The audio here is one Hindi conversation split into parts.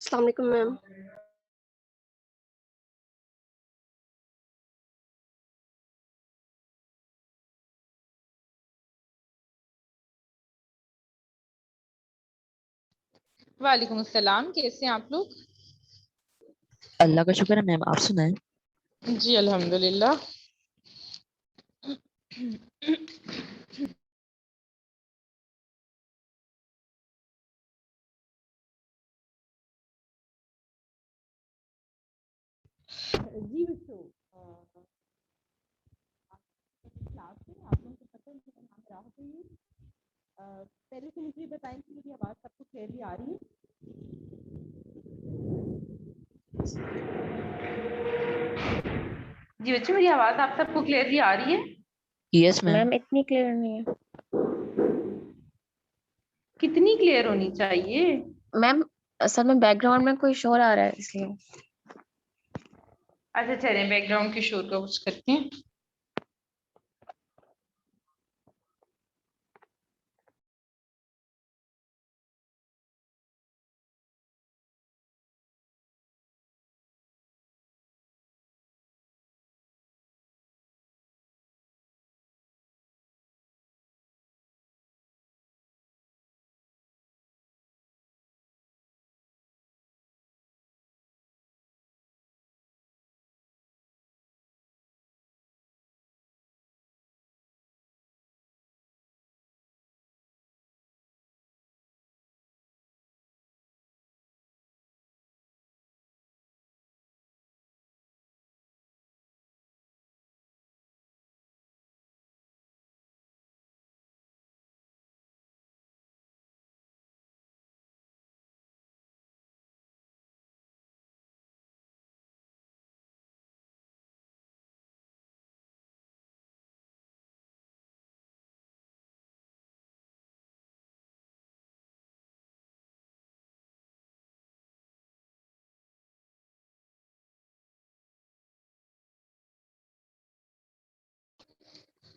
अस्सलाम वालेकुम मैम। वालेकुम अस्सलाम। कैसे हैं आप लोग? अल्लाह का शुक्र है मैम, आप सुनाएं। जी अल्हम्दुलिल्लाह। जी बच्चों, क्लास में आप लोगों को पता है मेरा नाम राहत है। पहले से मुझे बताएं कि मेरी आवाज़ सबको क्लियरली आ रही है? जी बच्चों, मेरी आवाज़ आप सबको क्लियरली आ रही है? Yes ma'am. मैम इतनी क्लियर नहीं है। कितनी क्लियर होनी चाहिए? मैम असल में बैकग्राउंड में कोई शोर आ रहा है इसलिए। अच्छा चलें, बैकग्राउंड के शोर का कुछ करते हैं।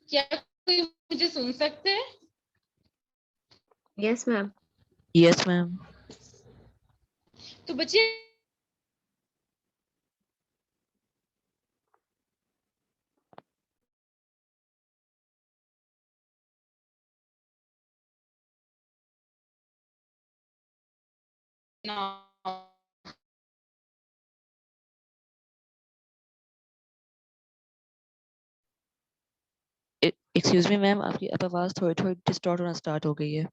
क्या कोई मुझे सुन सकते हैं? Yes ma'am. Yes ma'am. तो बच्चे एक्सक्यूज मी मैम, आपकी अब आवाज थोड़ी थोड़ी डिस्टॉर्ट होना स्टार्ट हो गई है।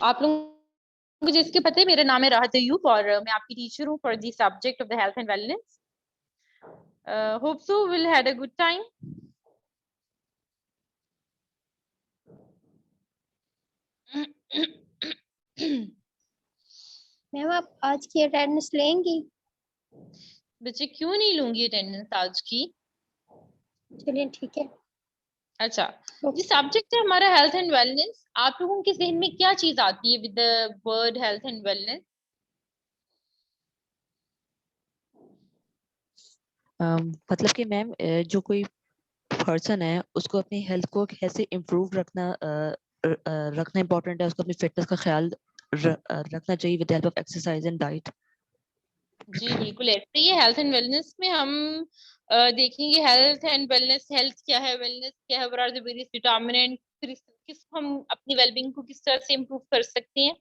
आप लोगों को जिसके पता है, मेरा नाम है राहत अयूब और मैं आपकी टीचर हूँ for the subject of the health and wellness. Hope so will had a good time. Ma'am आप आज की अटेंडेंस लेंगी? बच्चे क्यों नहीं लूंगी अटेंडेंस आज की? चलिए ठीक है। अच्छा, जी सब्जेक्ट है हमारा हेल्थ एंड वेलनेस। आप लोगों के जहन में क्या चीज आती है with the word health and wellness? मतलब कि मैम, जो कोई पर्सन है उसको अपनी हेल्थ को कैसे इम्प्रूव रखना इम्पोर्टेंट है। उसको अपनी फिटनेस का ख्याल रखना चाहिए with help of exercise and diet. जी बिल्कुल ऐसे ही है। हेल्थ एंड वेलनेस में हम देखेंगे हेल्थ एंड वेलनेस, हेल्थ क्या है, वेलनेस क्या है, what are the various determinant, किस हम अपनी वेलबींग को किस तरह से इम्प्रूव कर सकते हैं.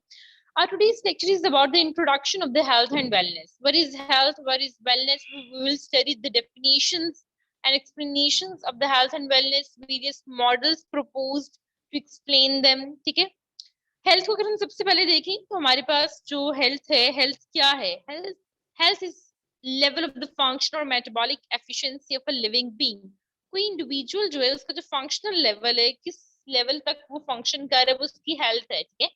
Today's lecture is about the introduction of the health and wellness. What is health? What is wellness? We will study the definitions and explanations of the health and wellness, various models proposed to explain them. ठीक है. हेल्थ को अगर हम सबसे पहले देखें तो हमारे पास जो हेल्थ है, हेल्थ क्या है? Health health is level of the function और metabolic efficiency of a living being. कोई इंडिविजुअल जो है उसका जो फंक्शनल लेवल है, किस लेवल तक वो फंक्शन कर रहा है, वो उसकी हेल्थ है. ठीक है.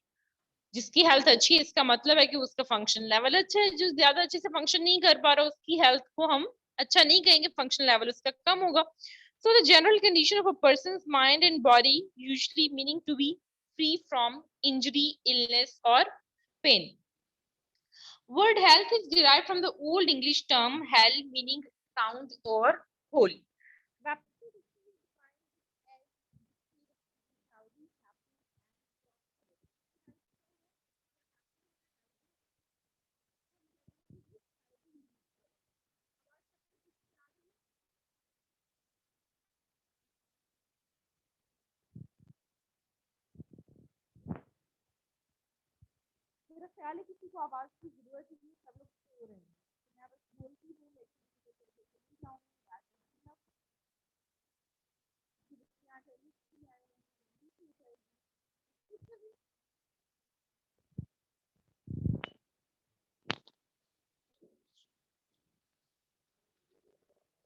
जिसकी हेल्थ अच्छी है इसका मतलब है कि उसका फंक्शन लेवल अच्छा है. जो ज्यादा अच्छे से फंक्शन नहीं कर पा रहा उसकी हेल्थ को हम अच्छा नहीं कहेंगे, फंक्शन लेवल उसका कम होगा. So the general condition of a person's mind and body, usually meaning to be free from injury, illness, or pain. Word health is derived from the Old English term hel, meaning sound or whole. मेरा ख्याल है किसी को आवाज की जरूरत नहीं है, सब लोग सो रहे हैं. मैं बस बोलती हूँ लेकिन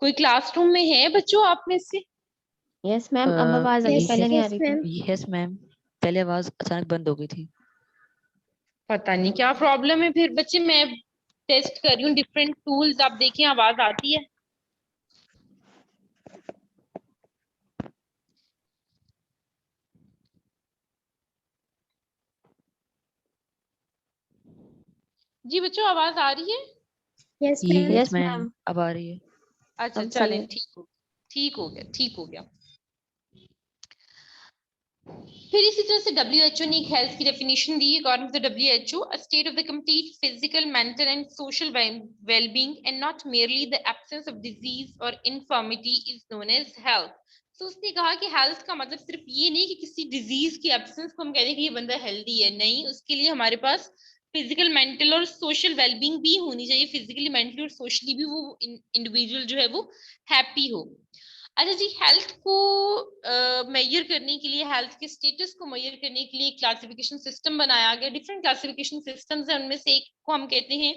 कोई क्लासरूम में है बच्चों आप में से? यस मैम, अब आवाज आई, पहले नहीं आ रही थी. यस मैम, पहले आवाज अचानक बंद हो गई थी. पता नहीं क्या प्रॉब्लम है. फिर बच्चे मैं टेस्ट कर रही हूँ डिफरेंट टूल्स, आप देखिए आवाज आती है. जी बच्चों आवाज आ रही है? Yes yes ma'am. मैम, अब आ रही है. अच्छा अब सही चलें, है. ठीक हो गया, ठीक हो गया. फिर इसी तरह से WHO ने एक हेल्थ की डेफिनेशन दी. According to the WHO, a state of the complete physical, mental and social wellbeing and not merely the absence of disease और infirmity is known as health. तो उसने कहा कि हेल्थ का मतलब सिर्फ ये नहीं कि किसी डिजीज की एब्सेंस को हम कहते हैं कि ये बंदा हेल्दी है. नहीं, उसके लिए हमारे पास फिजिकल, मेंटल और सोशल वेलबींग भी होनी चाहिए. फिजिकली, मेंटली और सोशली भी वो इंडिविजुअल जो है वो हैप्पी हो. अच्छा जी, हेल्थ को मेजर करने के लिए, हेल्थ के स्टेटस को मेजर करने के लिए क्लासिफिकेशन सिस्टम बनाया गया. डिफरेंट क्लासिफिकेशन सिस्टम्स हैं, उनमें से एक को हम कहते हैं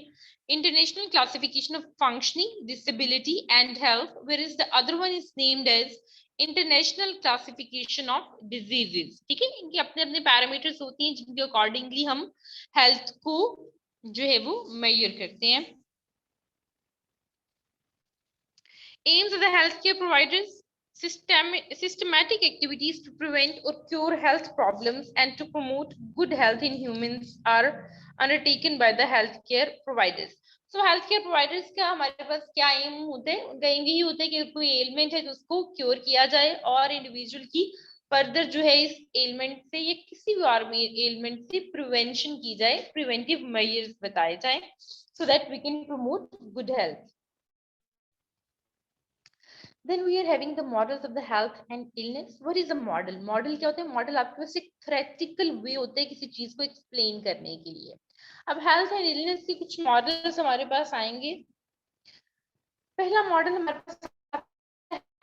international classification of functioning, disability and health, where is the other one is named as international classification of diseases. ठीक है, इनके अपने अपने पैरामीटर्स होती हैं जिनके अकॉर्डिंगली हम हेल्थ को जो है वो मेजर करते हैं. Aims of the healthcare providers: systematic activities to prevent or cure health problems and to promote good health in humans are undertaken by the healthcare providers. So healthcare providers का हमारे पास क्या एम होते हैं? उनका एम यही होता है कि कोई एलिमेंट है तो उसको क्योर किया जाए और इंडिविजुअल की फर्दर जो है इस एलिमेंट से या किसी भी और एलिमेंट से प्रिवेंशन की जाए, प्रिवेंटिव मेजर्स बताए जाए, so that we can promote good health. Then we are having the models of the health and illness. What is a model? Model क्या होता है? Model आपके पास एक theoretical way होता है किसी चीज को explain करने के लिए. अब health and illness के कुछ models हमारे पास आएंगे. पहला मॉडल हमारे पास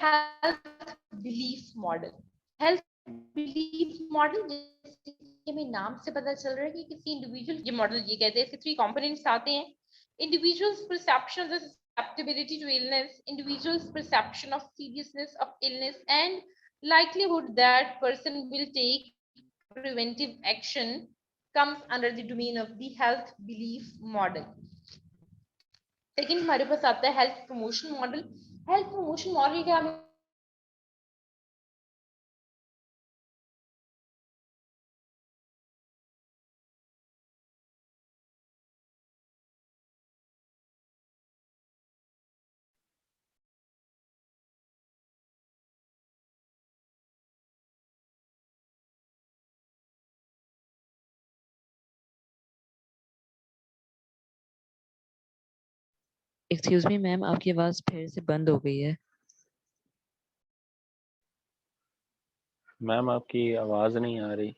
health belief model. Health belief model जैसे कि हमें नाम से पता चल रहा है कि किसी इंडिविजुअल, ये मॉडल ये कहते हैं इसके 3 कंपोनेंट्स आते हैं. Individual's perception of the susceptibility to illness, individual's perception of seriousness of illness, and likelihood that person will take preventive action comes under the domain of the health belief model. Second हमारे पास आता है health promotion model. Health promotion model क्या है? एक्सक्यूज मी मैम, आपकी आवाज फिर से बंद हो गई है। मैम आपकी आवाज नहीं आ रही।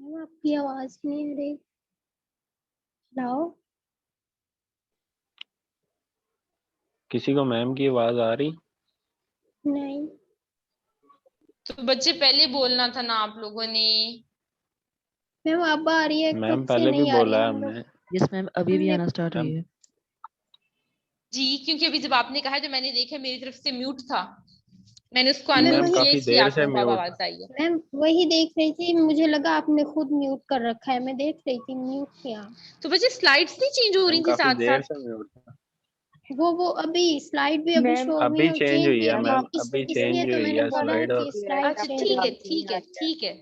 मैम आपकी आवाज नहीं आ रही। हेलो किसी को मैम की आवाज आ रही? नहीं। तो बच्चे पहले बोलना था ना आप लोगों ने। मैम अब आ रही है, मैम खुद से पहले भी नहीं आ रही बोला है हम लोग। हमने। यस मैम, अभी भी हमने आना स्टार्ट हुई है। जी, क्योंकि अभी जब आपने कहा तो मैंने देखा मेरी तरफ से म्यूट था, मैंने उसको मैं अनम्यूट मैम किया, काफी इसलिए देर आप से लोगों को अब म्यूट। आवाज आई है। मैम वही देख रही थी, मुझे लगा आपने खुद म्यूट कर रखा है, मैं देख रही थी म्यूट किया। तो बच्चे स्लाइड्स नहीं चेंज हो मैम रही थी काफी साथ देर साथ? से म्यूट था। वो अभी स्लाइड भी अभी मैम शो हुई अभी है, चेंज चेंज हुई भी है हुई मैम, अभी इसलिए चेंज तो हुई मैंने है बोला स्लाइड। कि स्लाइड अच्छा चेंज ठीक हो है गई। ठीक है ठीक है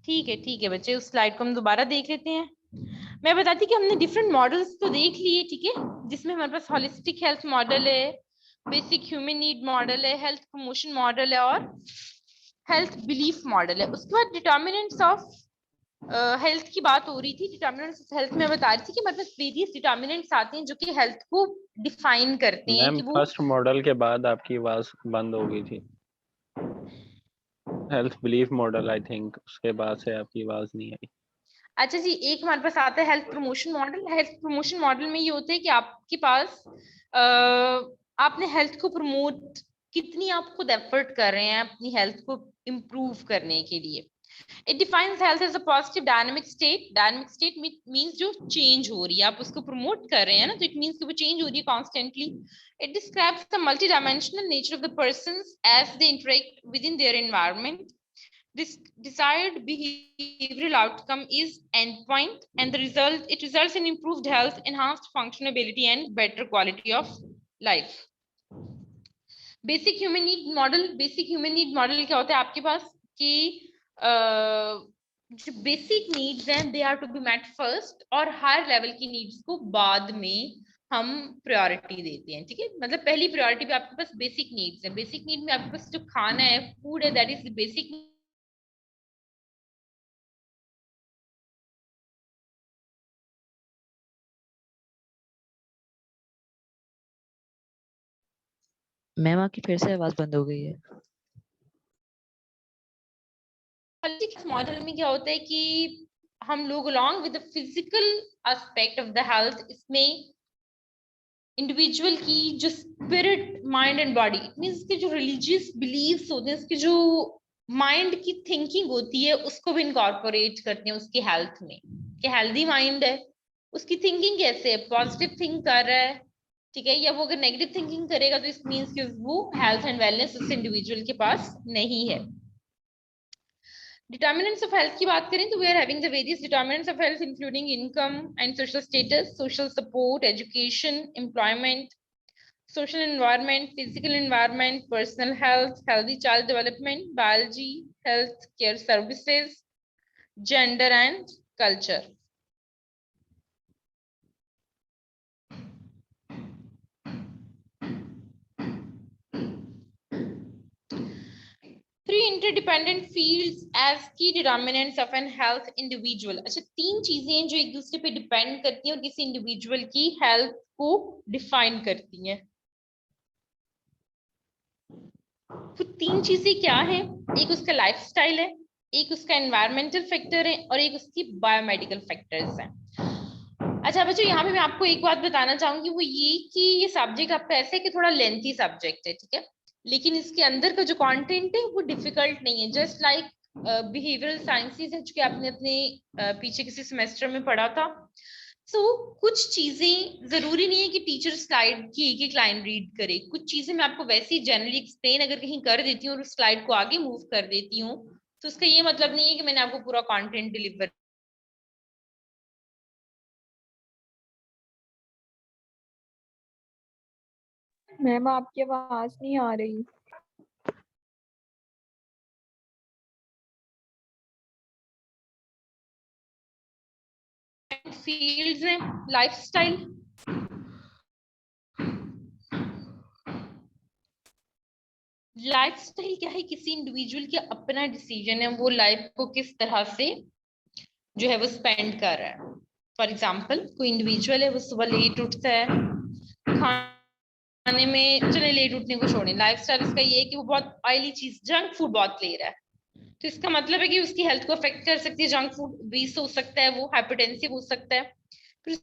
ठीक है ठीक है बच्चे, उस स्लाइड को हम दोबारा देख लेते हैं। मैं बताती कि हमने डिफरेंट मॉडल्स तो देख लिए, ठीक है, जिसमें हमारे पास होलिस्टिक हेल्थ मॉडल है, बेसिक ह्यूमन नीड मॉडल है, हेल्थ प्रमोशन मॉडल है और हेल्थ बिलीफ मॉडल है। उसके बाद डिटर्मिनेंट्स ऑफ हेल्थ की बात हो रही थी। डिटर्मिनेंट्स ऑफ हेल्थ में बता रही थी कि हमारे पास वेरियस डिटर्मिनेंट्स आते हैं जो कि हेल्थ को डिफाइन करते हैं मैम कि वो फर्स्ट मॉडल के बाद आपकी आवाज बंद हो गई थी। Health belief model I think, उसके बाद से आपकी आवाज नहीं आई। अच्छा जी, एक हमारे पास आता है health promotion model. Health promotion model में ये होता है कि आपके पास आपने हेल्थ को प्रमोट, कितनी आप खुद एफर्ट कर रहे हैं अपनी हेल्थ को इम्प्रूव करने के लिए। It defines health as a positive dynamic state. Dynamic state means जो चेंज हो रही है, आप उसको प्रमोट कर रहे हैं ना, तो इट मींस कि वो चेंज हो रही है constantly. It describes the multi dimensional nature of the persons as they interact with in their environment. This desired behavioral outcome is endpoint, and it results in improved health, enhanced functionability, and better quality of life. Basic human need model क्या होता है आपके पास कि जो बेसिक नीड्स हैं they are to be met first, और हर लेवल की नीड्स को बाद में हम प्रायोरिटी देते हैं, ठीक है। मतलब पहली प्रायोरिटी पे आपके पास बेसिक नीड्स है। बेसिक नीड में आपके पास जो खाना है, फूड है, that is the basic. Ma'am आपकी फिर से आवाज बंद हो गई है। मॉडल में क्या होता है कि हम लोग along with the physical aspect of the health, इसमें इंडिविजुअल की जो spirit, mind and body, it means के जो रिलीजियस बिलीव्स होते हैं, उसकी जो माइंड की थिंकिंग होती है, उसको भी इनकॉर्पोरेट करते हैं उसकी हेल्थ में। कि हेल्दी माइंड है, उसकी थिंकिंग कैसे है, पॉजिटिव थिंक कर रहा है, ठीक है, या वो अगर नेगेटिव थिंकिंग करेगा तो इस मींस कि वो हेल्थ एंड वेलनेस उस इंडिविजुअल के पास नहीं है। डिटर्मिनेंट्स ऑफ हेल्थ की बात करें तो we are having the various determinants of health including income and social status, social support, education, employment, social environment, physical environment, personal health, healthy child development, biology, health care services, gender and culture. Three interdependent fields as key determinants of an health individual. अच्छा, तीन चीजें हैं जो एक दूसरे पे डिपेंड करती हैं और किसी इंडिविजुअल की हेल्थ को डिफाइन करती हैं। तो तीन चीजें क्या हैं? एक उसका लाइफस्टाइल है, एक उसका एनवायरमेंटल फैक्टर है, और एक उसकी बायोमेडिकल फैक्टर्स हैं। अच्छा बच्चों, यहाँ पे मैं आपको एक बात बताना चाहूंगी, वो ये कि ये सब्जेक्ट आपका ऐसे है कि थोड़ा लेंथी सब्जेक्ट है, ठीक है, लेकिन इसके अंदर का जो कंटेंट है वो डिफिकल्ट नहीं है। जस्ट लाइक बिहेवियरल साइंसेज है जो कि आपने अपने पीछे किसी सेमेस्टर में पढ़ा था। कुछ चीजें जरूरी नहीं है कि टीचर स्लाइड की एक एक लाइन रीड करे, कुछ चीजें मैं आपको वैसे ही जनरली एक्सप्लेन अगर कहीं कर देती हूँ और उस स्लाइड को आगे मूव कर देती हूँ, तो उसका ये मतलब नहीं है कि मैंने आपको पूरा कंटेंट डिलीवर। मैम आपकी आवाज नहीं आ रही। फील्ड्स हैं, लाइफस्टाइल, लाइफस्टाइल क्या है, किसी इंडिविजुअल का अपना डिसीजन है वो लाइफ को किस तरह से जो है वो स्पेंड कर रहा है। फॉर एग्जाम्पल, कोई इंडिविजुअल है वो सुबह लेट उठता है, खाने में चले लेट उठने को छोड़ें, लाइफस्टाइल इसका ये है कि वो बहुत ऑयली चीज, जंक फूड बहुत ले रहा है, तो इसका मतलब है कि उसकी हेल्थ को अफेक्ट कर सकती है। जंक फूड बीस हो सकता है, वो हाइपरटेंसिव हो सकता है। फिर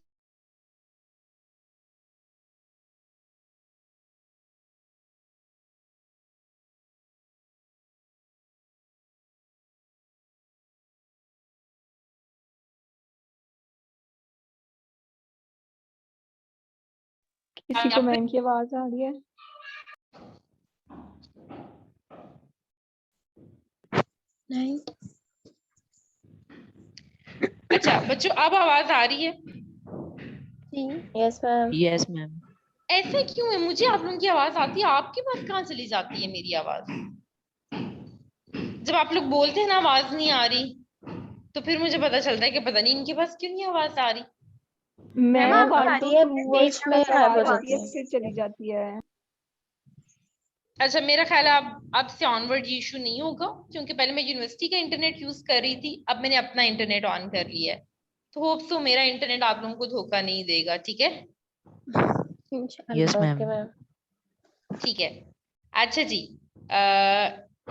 किसी को मैम की आवाज आ रही है? नहीं। अच्छा बच्चों, अब आवाज आ रही है? जी। Yes ma'am. Yes ma'am. ऐसा क्यों है? मुझे आप लोगों की आवाज आती है, आपके पास कहाँ चली जाती है मेरी आवाज? जब आप लोग बोलते हैं ना आवाज नहीं आ रही, तो फिर मुझे पता चलता है कि पता नहीं इनके पास क्यों नहीं आवाज आ रही। मैम मैम वन आ टू रही है, टू बीच में वर्ड्स गायब हो आवाज आती जाती है है। फिर चली जाती है। अच्छा, मेरा ख्याल है अब से ऑनवर्ड ये इशू नहीं होगा, क्योंकि पहले मैं यूनिवर्सिटी का इंटरनेट यूज कर रही थी, अब मैंने अपना इंटरनेट ऑन कर लिया है, तो होप सो मेरा इंटरनेट आप लोगों को धोखा नहीं देगा, ठीक है? Yes ma'am. Okay ma'am. ठीक है। अच्छा जी,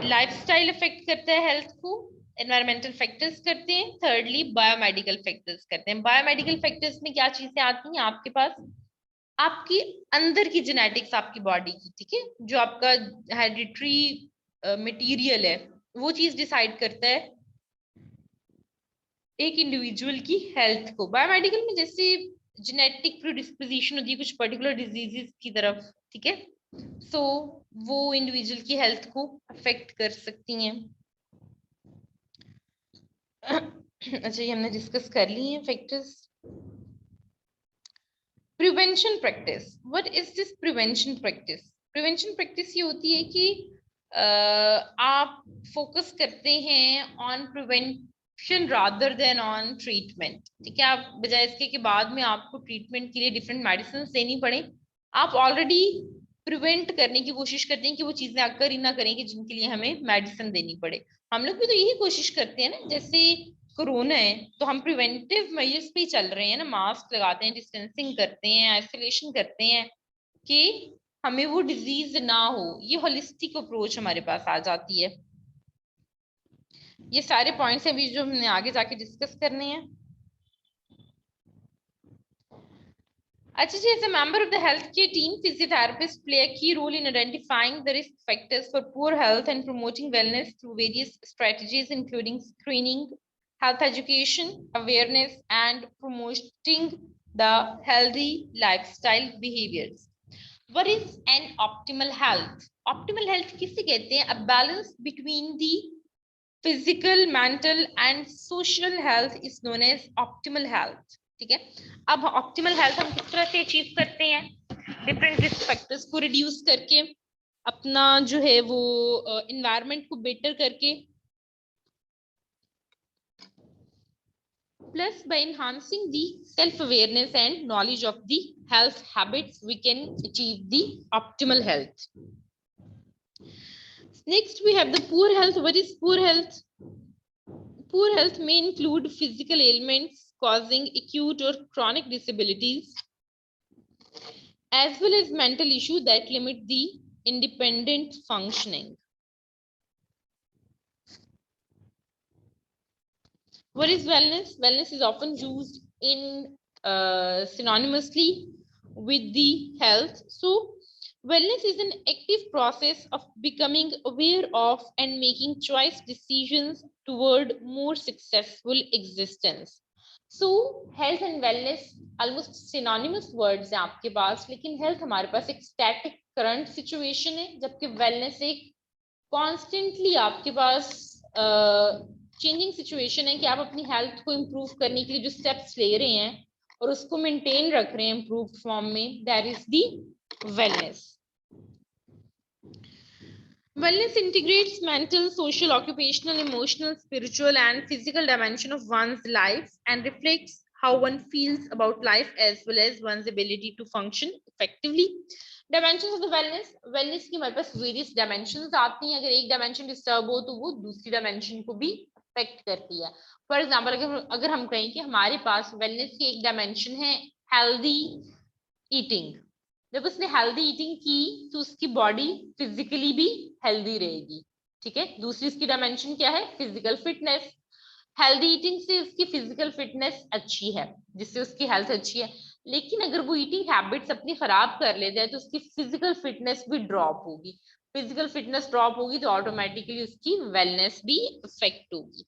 लाइफस्टाइल इफेक्ट करता है हेल्थ को, एनवायरमेंटल फैक्टर्स करते हैं, थर्डली बायोमेडिकल फैक्टर्स करते हैं। बायोमेडिकल फैक्टर्स में क्या चीजें आती हैं आपके पास? आपकी अंदर की जेनेटिक्स आपकी बॉडी की, ठीक है, जो आपका हेरिडिटरी मटेरियल है, वो चीज डिसाइड करता है एक इंडिविजुअल की हेल्थ को। बायोमेडिकल में जैसे जेनेटिक प्रीडिस्पोजिशन होती है कुछ पर्टिकुलर डिजीजेस की तरफ, ठीक है, सो वो इंडिविजुअल की हेल्थ को अफेक्ट कर सकती हैं। अच्छा, ये हमने डिस्कस कर ली है factors. Prevention practice, what is this prevention practice? Prevention practice ये होती है कि आप फोकस करते हैं on prevention rather than on treatment. ठीक है, आप बजाय इसके कि बाद में आपको ट्रीटमेंट के लिए डिफरेंट मेडिसिन देनी पड़े, आप ऑलरेडी प्रिवेंट करने की कोशिश करते हैं कि वो चीजें अगर ही ना करें कि जिनके लिए हमें मेडिसिन देनी पड़े। हम लोग भी तो यही कोशिश करते हैं ना, जैसे कोरोना है तो हम प्रिवेंटिव मेजर्स पे ही चल रहे हैं ना, मास्क लगाते हैं, डिस्टेंसिंग करते हैं, आइसोलेशन करते हैं कि हमें वो डिजीज ना हो। ये होलिस्टिक अप्रोच हमारे पास आ जाती है। ये सारे पॉइंट्स हैं अभी जो हमने आगे जाके डिस्कस करने हैं। अच्छा जी, as a member of the healthcare team, physiotherapists play a key role in identifying the risk factors for poor health and promoting wellness through various strategies, including screening, health education, awareness, and promoting the healthy lifestyle behaviors. What is an optimal health? Optimal health किसे कहते हैं? A balance between the physical, mental, and social health is known as optimal health. ठीक है, अब ऑप्टिमल हेल्थ हम किस तरह से अचीव करते हैं? डिफरेंट रिस्क फैक्टर्स को रिड्यूस करके, अपना जो है वो एनवायरनमेंट को बेटर करके, plus by enhancing the self awareness and knowledge of the health habits we can achieve the optimal health. Next we have the poor health. What is poor health? Poor health may include physical ailments causing acute or chronic disabilities, as well as mental issues that limit the independent functioning. What is wellness? Wellness is often used in synonymously with the health. So wellness is an active process of becoming aware of and making choice decisions toward more successful existence. So health and wellness almost synonymous words हैं आपके पास, लेकिन health हमारे पास एक static current situation है, जबकि wellness एक constantly आपके पास changing situation है कि आप अपनी health को improve करने के लिए जो steps ले रहे हैं और उसको maintain रख रहे हैं improved form में, that is the wellness. Wellness integrates mental, social, occupational, emotional, spiritual, and physical dimension of one's life and reflects how one feels about life as well as one's ability to function effectively. Dimensions of the wellness. Wellness की हमारे पास various dimensions आती हैं. अगर एक dimension disturb हो तो वो दूसरी dimension को भी affect करती है. For example, अगर हम कहें कि हमारे पास wellness की एक dimension है healthy eating. जब उसने हेल्दी ईटिंग की तो उसकी बॉडी फिजिकली भी हेल्दी रहेगी. ठीक है, दूसरी इसकी डायमेंशन क्या है? Physical fitness. हेल्दी ईटिंग से उसकी फिजिकल फिटनेस अच्छी है, जिससे उसकी हेल्थ अच्छी है. लेकिन अगर वो ईटिंग हैबिट्स अपनी खराब कर लेता है तो उसकी फिजिकल फिटनेस भी ड्रॉप होगी. फिजिकल फिटनेस ड्रॉप होगी तो ऑटोमेटिकली उसकी वेलनेस भी अफेक्ट होगी.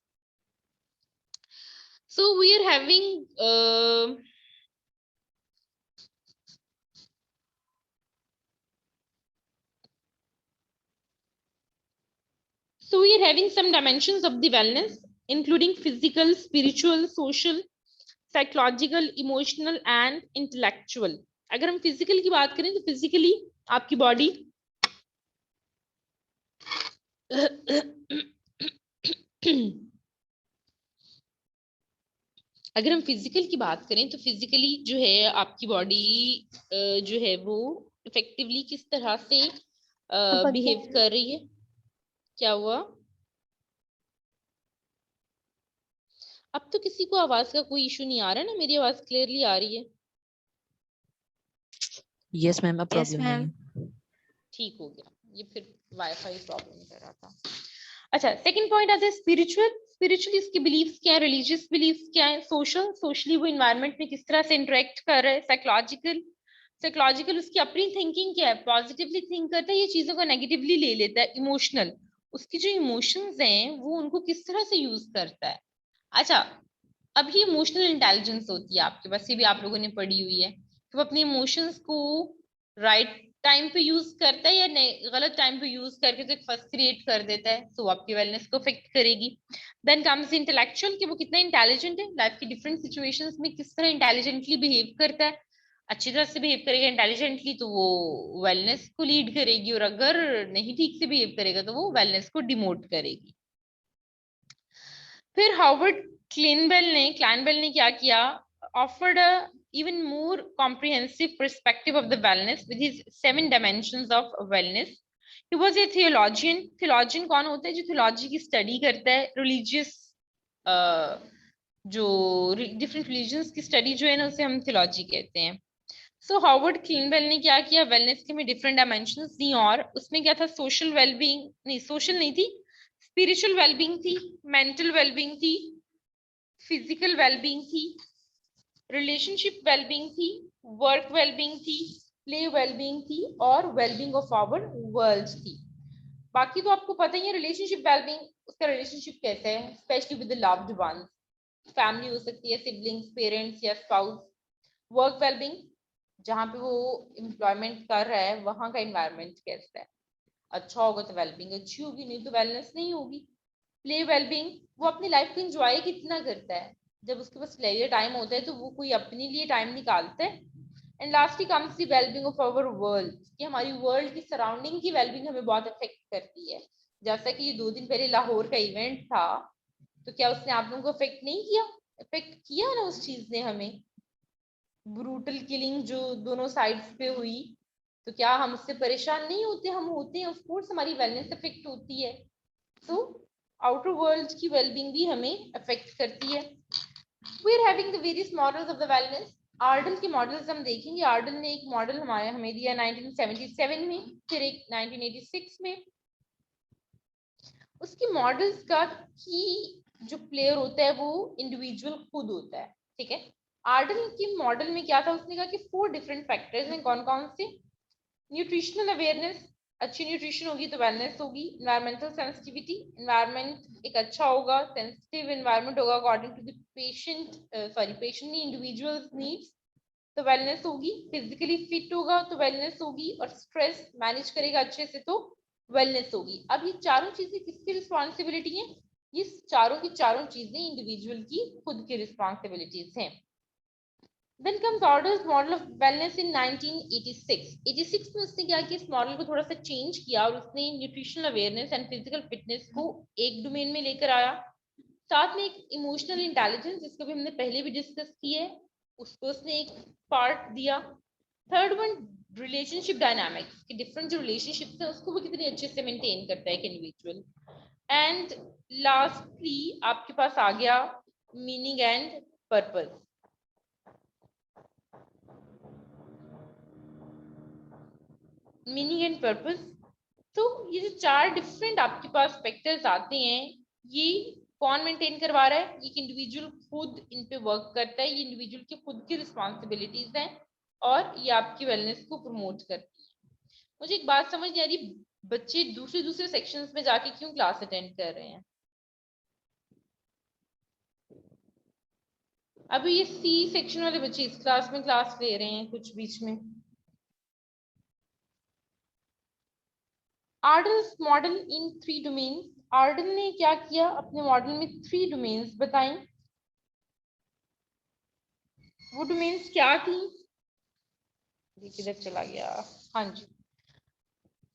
So we are having So we are having some dimensions of the wellness, including physical, spiritual, social, psychological, emotional, and intellectual. अगर हम physical की बात करें तो physically आपकी body अगर हम physical की बात करें तो physically जो है आपकी body जो है वो effectively किस तरह से behave कर रही है. क्या हुआ? अब तो किसी को आवाज का कोई इशू नहीं आ रहा है ना? मेरी आवाज क्लियरली आ रही है? यस मैम, अब प्रॉब्लम नहीं है. ठीक हो गया, ये फिर वाईफाई प्रॉब्लम कर रहा था. अच्छा, सेकंड पॉइंट आता है स्पिरिचुअल. स्पिरिचुअली इसके बिलीव्स क्या है, रिलीजियस बिलीव्स क्या है, सोशल, सोशली वो एनवायरनमेंट में किस तरह से इंटरेक्ट कर रहा है, साइकोलॉजिकल, साइकोलॉजिकल उसकी अपनी थिंकिंग क्या है, पॉजिटिवली थिंक करता है या चीजों को नेगेटिवली ले लेता है, इमोशनल, उसकी जो इमोशंस हैं वो उनको किस तरह से यूज करता है. अच्छा, अब ये इमोशनल इंटेलिजेंस होती है आपके पास, ये भी आप लोगों ने पढ़ी हुई है कि वो अपने इमोशंस को राइट टाइम पे यूज करता है या गलत टाइम पे यूज करके तो एक फर्स्ट क्रिएट कर देता है, तो आपकी वेलनेस को अफेक्ट करेगी. देन कम्स इंटेलेक्चुअल कि वो कितना इंटेलिजेंट है, लाइफ की डिफरेंट सिचुएशंस में किस तरह इंटेलिजेंटली बिहेव करता है. अच्छी तरह से बिहेव करेगा इंटेलिजेंटली तो वो वेलनेस को लीड करेगी, और अगर नहीं ठीक से बिहेव करेगा तो वो वेलनेस को डिमोट करेगी। फिर हार्वर्ड क्लैनबेल ने क्या किया, offered a even more comprehensive perspective of the wellness with his 7 dimensions of wellness. He was a theologian. Theologian कौन होता है? जो theology की study करता है, religious जो different religions की study जो है ना उसे हम theology कहते हैं। So हार्वर्ड क्लीनबेल ने क्या किया, वेलनेस के में डिफरेंट डायमेंशंस दी, और उसमें क्या था, सोशल वेलबींग नहीं, सोशल नहीं थी, स्पिरिचुअल वेलबींग थी, मेंटल वेलबींग थी, फिजिकल वेलबींग थी, रिलेशनशिप वेलबींग थी, वर्क वेलबींग थी, प्ले वेलबींग थी, और वेलबींग ऑफ आवर वर्ल्ड थी। बाकी तो आपको पता ही है, रिलेशनशिप वेलबींग, उसका रिलेशनशिप कैसे है, specially with the loved ones, family हो सकती है, सिबलिंग्स, पेरेंट्स या स्पाउस। वर्क वेलबींग, जहाँ पे वो एम्प्लॉयमेंट कर रहा है वहां का एनवायरनमेंट कैसा है, अच्छा होगा तो वेलबींग अच्छी होगी, नहीं तो वेलनेस नहीं होगी। प्ले वेलबींग, वो अपनी लाइफ को एंजॉय कितना करता है, जब उसके पास लेजर टाइम होता है तो वो कोई अपने लिए टाइम निकालता है। And lastly comes the wellbeing of our world, कि हमारी वर्ल्ड की सराउंडिंग की वेलबींग हमें बहुत अफेक्ट करती है। जैसा कि ये 2 दिन पहले लाहौर का इवेंट था, तो क्या उसने आप लोगों को अफेक्ट नहीं किया? अफेक्ट किया ना उस चीज ने हमें, ब्रूटल किलिंग जो दोनों साइड्स पे हुई, तो क्या हम उससे परेशान नहीं होते? हम होते हैं, ऑफ कोर्स हमारी वेलनेस अफेक्ट होती है। तो आउटर वर्ल्ड की वेलबींग भी हमें अफेक्ट करती है। We are having the various models of the wellness. Ardell के मॉडल्स हम देखेंगे। आर्डल ने एक मॉडल हमें दिया 1977 में, फिर एक 1986 में। उसकी मॉडल्स का की जो प्लेयर होता है वो इंडिविजुअल खुद होता है, ठीक है। आर्डल की मॉडल में क्या था, उसने कहा कि 4 डिफरेंट फैक्टर्स हैं। कौन कौन से? न्यूट्रिशनल अवेयरनेस, अच्छी न्यूट्रिशन होगी तो वेलनेस होगी। एनवायरमेंटल सेंसिटिविटी, एनवायरमेंट एक अच्छा होगा, सेंसिटिव एनवायरमेंट होगा according to the patient patient individuals needs, तो वेलनेस होगी। फिजिकली फिट होगा तो वेलनेस होगी, और स्ट्रेस मैनेज करेगा अच्छे से तो वेलनेस होगी। अब ये चारों चीजें किसकी रिस्पॉन्सिबिलिटी है? ये चारों की चारों चीजें इंडिविजुअल की खुद की रिस्पॉन्सिबिलिटीज हैं। Then comes Order's model of wellness in 1986. 86 में उसने क्या किया, इस मॉडल को थोड़ा सा चेंज किया, और उसने nutritional awareness and physical fitness को एक डोमेन में लेकर आया। साथ में एक इमोशनल इंटेलिजेंस, जिसको भी हमने पहले भी डिस्कस किया है, उसको उसने एक पार्ट दिया। थर्ड वन, रिलेशनशिप डायनामिक्स, कि डिफरेंट जो रिलेशनशिप्स है उसको वो कितने अच्छे से मेंटेन करता है एक इंडिविजुअल। एंड लास्टली आपके पास आ गया meaning and purpose. Meaning and purpose, तो ये जो 4 डिफरेंट आपके पास फैक्टर्स आते हैं, ये कौन मेंटेन करवा रहा है? ये इंडिविजुअल खुद इन पे वर्क करता है, ये इंडिविजुअल की खुद की रिस्पॉन्सिबिलिटीज हैं, और ये आपकी वेलनेस को प्रमोट करती है। मुझे एक बात समझ नहीं आ रही, बच्चे दूसरे सेक्शंस में जाके क्यों क्लास अटेंड कर रहे हैं? अभी ये सी सेक्शन वाले बच्चे इस क्लास में क्लास ले रहे हैं कुछ बीच में। आर्डल्स मॉडल इन 3 डोमेन्स। आर्डल ने क्या किया, अपने मॉडल में 3 डोमेन्स बताई। वो डोमेन्स क्या थी? किधर चला गया? हाँ जी,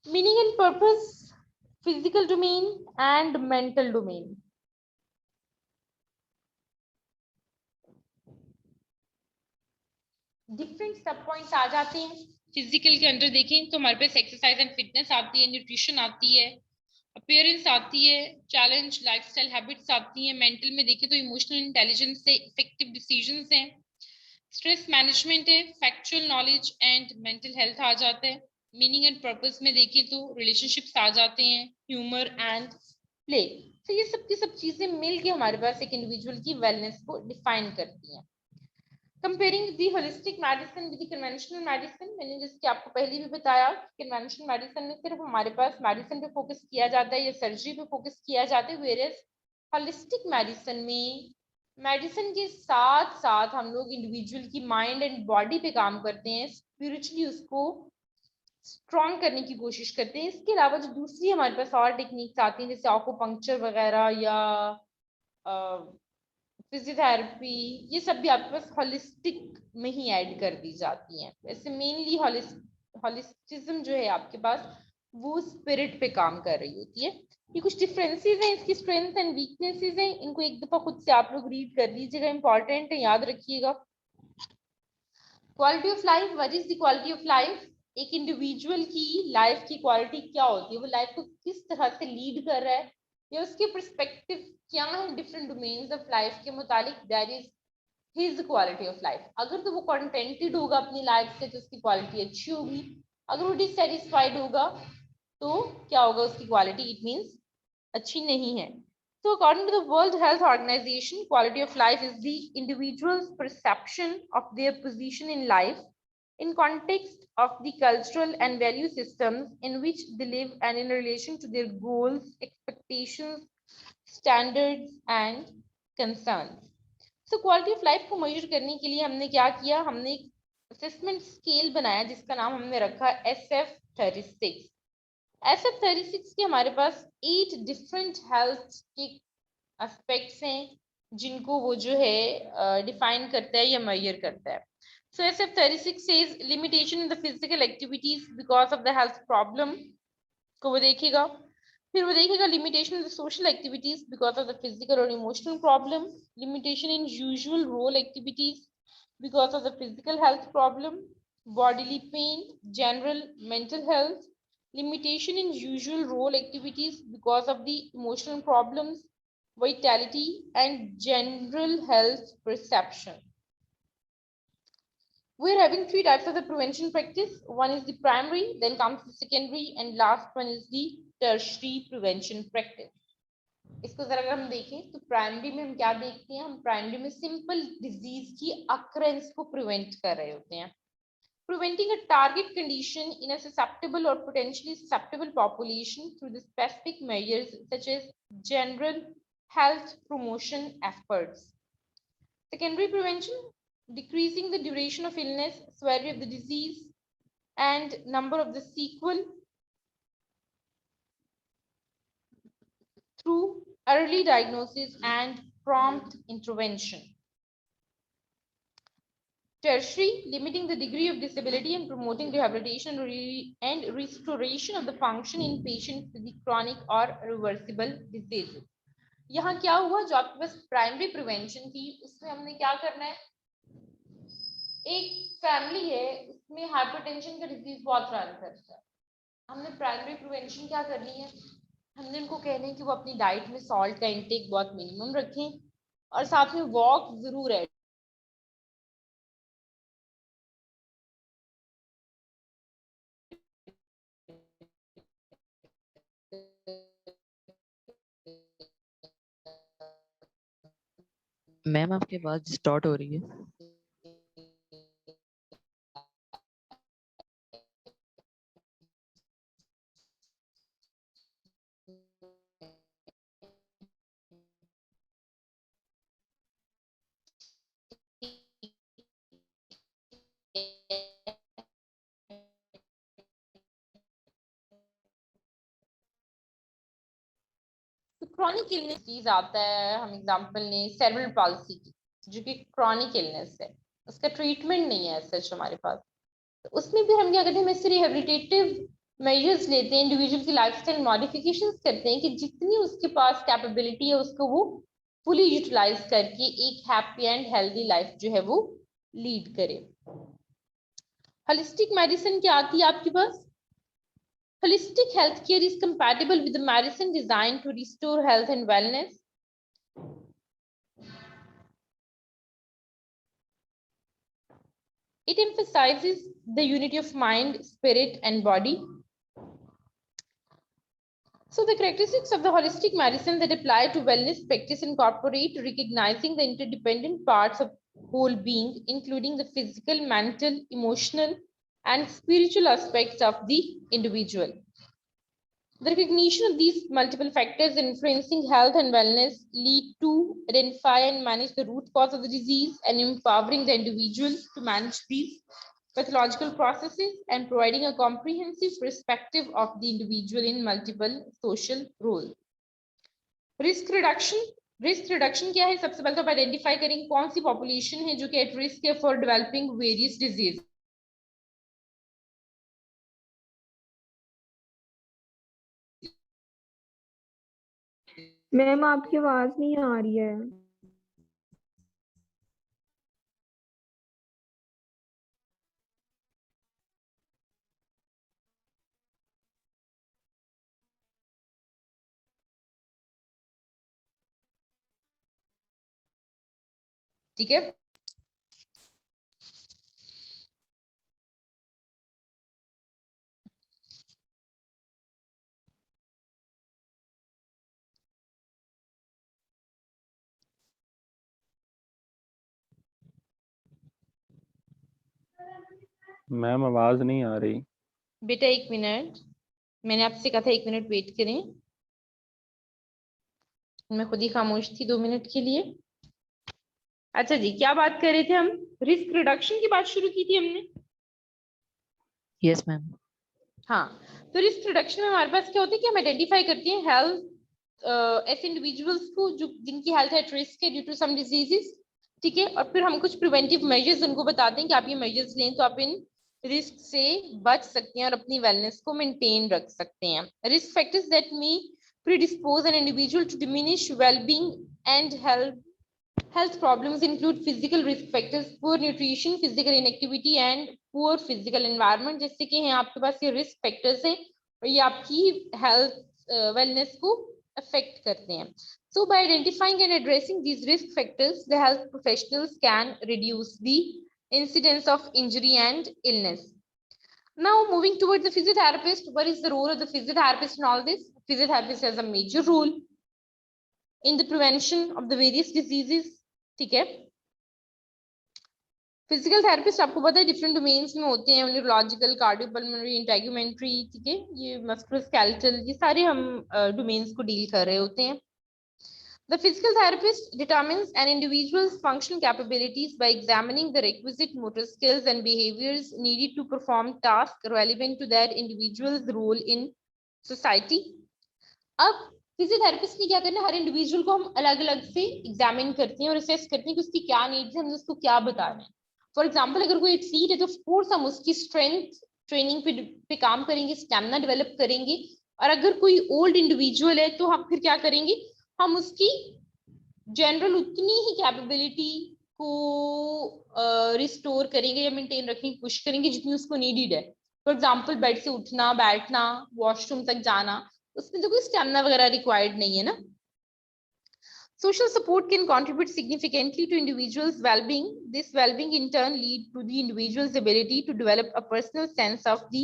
meaning and purpose, physical domain and mental domain. Different सब पॉइंट्स आ जाते हैं। फिजिकल के अंदर देखें तो हमारे पास एक्सरसाइज एंड फिटनेस आती है, न्यूट्रिशन आती है, अपीयरेंस आती है, चैलेंज लाइफस्टाइल हैबिट्स आती हैं। मेंटल में देखें तो इमोशनल इंटेलिजेंस से इफेक्टिव डिसीजंस हैं, स्ट्रेस मैनेजमेंट है, factual knowledge and mental health आ जाता है। मीनिंग एंड पर्पस में देखें तो रिलेशनशिप्स आ जाते हैं, ह्यूमर एंड प्ले। तो ये सब की सब चीजें मिलके हमारे पास एक इंडिविजुअल की वेलनेस को डिफाइन करती हैं। Comparing the holistic medicine with conventional medicine, मैंने जैसे कि आपको पहले भी बताया, कन्वेंशनल मेडिसिन में सिर्फ हमारे पास मेडिसिन पे फोकस किया जाता है या सर्जरी पे फोकस किया जाता है, वेयरएज होलिस्टिक मेडिसिन में मेडिसिन के साथ साथ हम लोग इंडिविजुअल की माइंड एंड बॉडी पे काम करते हैं, स्पिरिचुअली उसको स्ट्रॉन्ग करने की कोशिश करते हैं। इसके अलावा जो दूसरी हमारे पास और टेक्निक्स आती हैं, जैसे ऑक्यूपंक्चर वगैरह या फिजियोथेरेपी, ये सब भी आपके पास होलिस्टिक में ही ऐड कर दी जाती हैं। वैसे मेनली होलिस्टिज्म जो है आपके पास वो स्पिरिट पे काम कर रही होती है। ये कुछ डिफरेंसेस हैं, इसकी स्ट्रेंथ एंड वीकनेसेस हैं, इनको एक दफा खुद से आप लोग रीड कर लीजिएगा, इंपॉर्टेंट है, याद रखिएगा। Quality of life, what is the quality of life? एक इंडिविजुअल की लाइफ की क्वालिटी क्या होती है, वो लाइफ को किस तरह से लीड कर रहा है, या उसके पर्सपेक्टिव क्या है डिफरेंट डोमेन्स ऑफ लाइफ के मुतालिक, that is his quality of life. अगर तो वो कंटेंटेड होगा अपनी लाइफ से तो उसकी क्वालिटी अच्छी होगी, अगर वो डिससेटिस्फाइड होगा तो क्या होगा उसकी क्वालिटी, इट मीन्स अच्छी नहीं है। So according to the World Health Organization, quality of life is the individual's perception of their position in life in context of the cultural and value systems in which they live and in relation to their goals, expectations, standards and concerns. So quality of life को measure करने के लिए हमने क्या किया, हमने एक assessment scale बनाया जिसका नाम हमने रखा SF36। SF36 के हमारे पास 8 डिफरेंट हेल्थ के एस्पेक्ट्स हैं जिनको वो जो है डिफाइन करता है या मेजर करता है। So SF36 says limitation in the physical activities because of the health problem को वो देखेगा, फिर वो देखेगा limitation in the social activities because of the physical और emotional problem, limitation in usual role activities because of the physical health problem, bodily pain, general mental health, limitation in usual role activities because of the emotional problems, vitality and general health perception. We're having 3 types of the prevention practice. One is the primary, then comes the secondary, and last one is the tertiary prevention practice. इसको जरा अगर हम देखें तो प्राइमरी में हम क्या देखते हैं, हम प्राइमरी में सिंपल डिजीज की अक्रेंस को प्रिवेंट कर रहे होते हैं। Preventing a target condition in a susceptible or potentially susceptible population through the specific measures such as general health promotion efforts. Secondary prevention, decreasing the duration of illness, severity of the disease, and number of the sequel through early diagnosis and prompt intervention. Tertiary, limiting the degree of disability and promoting rehabilitation and restoration of the function in patients with the chronic or reversible diseases. यहाँ क्या हुआ, जो आपके पास प्राइमरी प्रिवेंशन थी उसमें हमने क्या करना है, एक फैमिली है उसमें हाइपरटेंशन का डिजीज बहुत रन करता है, हमने प्राइमरी प्रिवेंशन क्या करनी है, हमने उनको कहना है कि वो अपनी डाइट में सॉल्ट का इंटेक बहुत मिनिमम रखें और साथ में वॉक जरूर है। मैम आपकी आवाज डिस्टॉर्ट हो रही है। क्रॉनिक इलनेस चीज आता है, हम एग्जांपल लें सेरेब्रल पॉल्सी की जो कि क्रॉनिक इलनेस है, उसका ट्रीटमेंट नहीं है सच हमारे पास, तो उसमें भी हम क्या करते हैं, हम रिहेबिलिटेटिव मेजर्स लेते हैं, इंडिविजुअल की लाइफस्टाइल मॉडिफिकेशंस करते हैं कि जितनी उसके पास कैपेबिलिटी है उसको वो फुली यूटिलाइज करके एक हैप्पी एंड हेल्दी लाइफ जो है वो लीड करे। होलिस्टिक मेडिसिन क्या आती है आपके पास, holistic healthcare is compatible with the medicine designed to restore health and wellness. It emphasizes the unity of mind, spirit, and body. So the characteristics of the holistic medicine that apply to wellness practice incorporate recognizing the interdependent parts of whole being, including the physical, mental, emotional, and spiritual aspects of the individual. The recognition of these multiple factors influencing health and wellness lead to identify and manage the root cause of the disease and empowering the individual to manage these pathological processes and providing a comprehensive perspective of the individual in multiple social roles. Risk reduction, risk reduction क्या है? सबसे पहले तो आप आइडेंटिफाई करेंगे कौन सी पॉपुलेशन है जो कि एट रिस्क है for developing various disease. Ma'am आपकी आवाज नहीं आ रही है। ठीक है, मैम आवाज नहीं आ रही। बेटा एक मिनट, मैंने आपसे कहा था 1 मिनट वेट करें, मैं खुद ही खामोश थी 2 मिनट के लिए। अच्छा जी, क्या बात कर रहे थे हम? रिस्क रिडक्शन की बात शुरू की थी हमने। Yes ma'am. हाँ, तो रिस्क रिडक्शन में हमारे पास क्या होता है कि हम आइडेंटिफाई करते हैं हेल्थ ऐसे इंडिविजुअल्स को जो जिनकी हेल्थ एट रिस्क है ड्यू टू सम डिजीजेस। ठीक है, और फिर हम कुछ प्रिवेंटिव मेजर्स उनको बताते हैं कि आप ये मेजर्स लें तो आप इन रिस्क से बच सकते हैं और अपनी वेलनेस को मेंटेन रख सकते हैं। Risk factors that may predispose an individual to diminish wellbeing and health Health problems include physical risk factors, poor nutrition, physical inactivity and poor physical environment। जैसे कि हैं आपके पास ये risk factors हैं और ये आपकी health wellness को affect करते हैं। So by identifying and addressing these risk factors, the health professionals can reduce the incidence of injury and illness. Now moving towards the physiotherapist, what is the role of the physiotherapist in all this? Physiotherapist has a major role in the prevention of the various diseases। ठीक है, फिजिकल थेरेपिस्ट आपको पता है डिफरेंट डोमेन्स में होते हैं, न्यूरोलॉजिकल, कार्डियोपल्मोनरी, इंटेगुमेंट्री। ठीक है, ये मस्कुलोस्केलेटल, ये सारे हम डोमेन्स को डील कर रहे होते हैं। The physical therapist determines an individual's functional capabilities by examining the requisite motor skills and behaviors needed to perform tasks relevant to that individual's role in society। अब फिजियोथेरेपिस्ट ने क्या करना है, हर इंडिविजुअल को हम अलग अलग से एग्जामिन करते हैं और असेस करते हैं कि उसकी क्या नीड्स है, हम उसको क्या बता रहे हैं। फॉर एग्जांपल अगर कोई एथलीट है तो ऑफ कोर्स हम उसकी स्ट्रेंथ ट्रेनिंग पे काम करेंगे, स्टैमिना डेवलप करेंगे। और अगर कोई ओल्ड इंडिविजुअल है तो हम फिर क्या करेंगे, हम उसकी जनरल उतनी ही कैपेबिलिटी को रिस्टोर करेंगे या मेंटेन रखने की कोशिश करेंगे जितनी उसको नीडेड है। फॉर एग्जाम्पल बेड से उठना, बैठना, वॉशरूम तक जाना, उसमें तो कोई स्टैमिना वगैरह रिक्वायर्ड नहीं है ना। Social support can contribute significantly to individuals' well-being. This well-being in turn lead to the individual's ability to develop a personal sense of the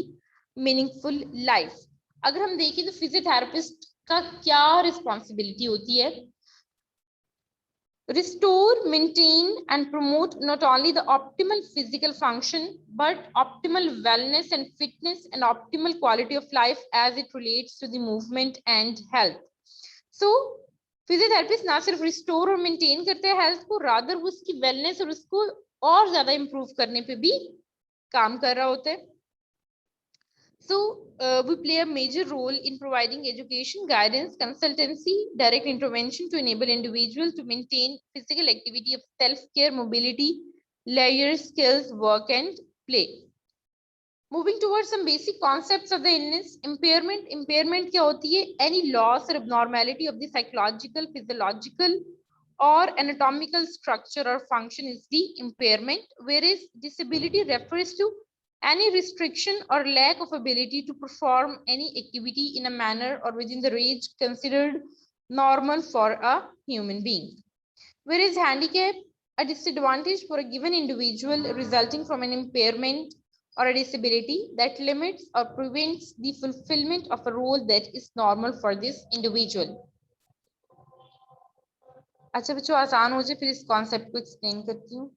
meaningful life। अगर हम देखें तो फिजियोथेरेपिस्ट का क्या रिस्पॉन्सिबिलिटी होती है? Restore, maintain and promote not only the optimal physical function but optimal wellness and fitness and optimal quality of life as it relates to the movement and health। So physiotherapist ना सिर्फ रिस्टोर और मेंटेन करते हैं हेल्थ को, रादर वो उसकी वेलनेस और उसको और ज्यादा इंप्रूव करने पे भी काम कर रहा होता है। So we play a major role in providing education, guidance, consultancy, direct intervention to enable individuals to maintain physical activity of self-care, mobility, leisure, skills, work and play। Moving towards some basic concepts of the illness, impairment। Impairment क्या होती है? Any loss or abnormality of the psychological, physiological or anatomical structure or function is the impairment, whereas disability refers to any restriction or lack of ability to perform any activity in a manner or within the range considered normal for a human being, whereas handicap, a disadvantage for a given individual resulting from an impairment or a disability that limits or prevents the fulfillment of a role that is normal for this individual। अच्छा बच्चों, आसान हो जाए फिर इस कॉन्सेप्ट को एक्सप्लेन करती हूँ।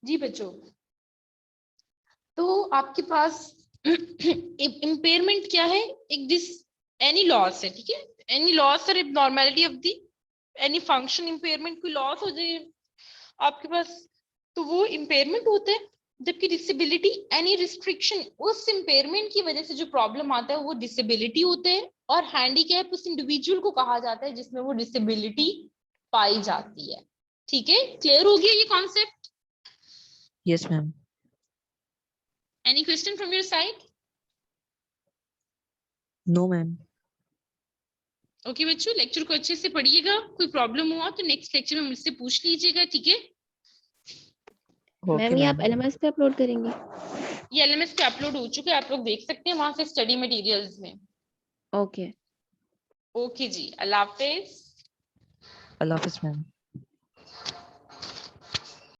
जी बच्चों, तो आपके पास इम्पेयरमेंट क्या है? एक दिस एनी लॉस है, ठीक है, एनी लॉस और abnormality of the any function impairment, कोई लॉस हो जाए आपके पास तो वो इम्पेयरमेंट होता है। जबकि डिसेबिलिटी एनी रिस्ट्रिक्शन, उस इम्पेयरमेंट की वजह से जो प्रॉब्लम आता है वो डिसेबिलिटी होते हैं, और हैंडीकैप उस इंडिविजुअल को कहा जाता है जिसमें वो डिसेबिलिटी पाई जाती है। ठीक है, क्लियर हो गया ये concept? Yes ma'am. Any question from your side? No ma'am. Okay बच्चों, लेक्चर को अच्छे से पढ़िएगा, कोई प्रॉब्लम हुआ तो नेक्स्ट लेक्चर में मुझसे पूछ लीजिएगा, ठीक है? ओके मैम ये आप मैम। LMS पे अपलोड करेंगे? ये LMS पे अपलोड हो चुका है, आप लोग देख सकते हैं वहां से स्टडी मटेरियल्स में। ओके। ओके जी, अल्लाह हाफिज। अल्लाह हाफिज मैम।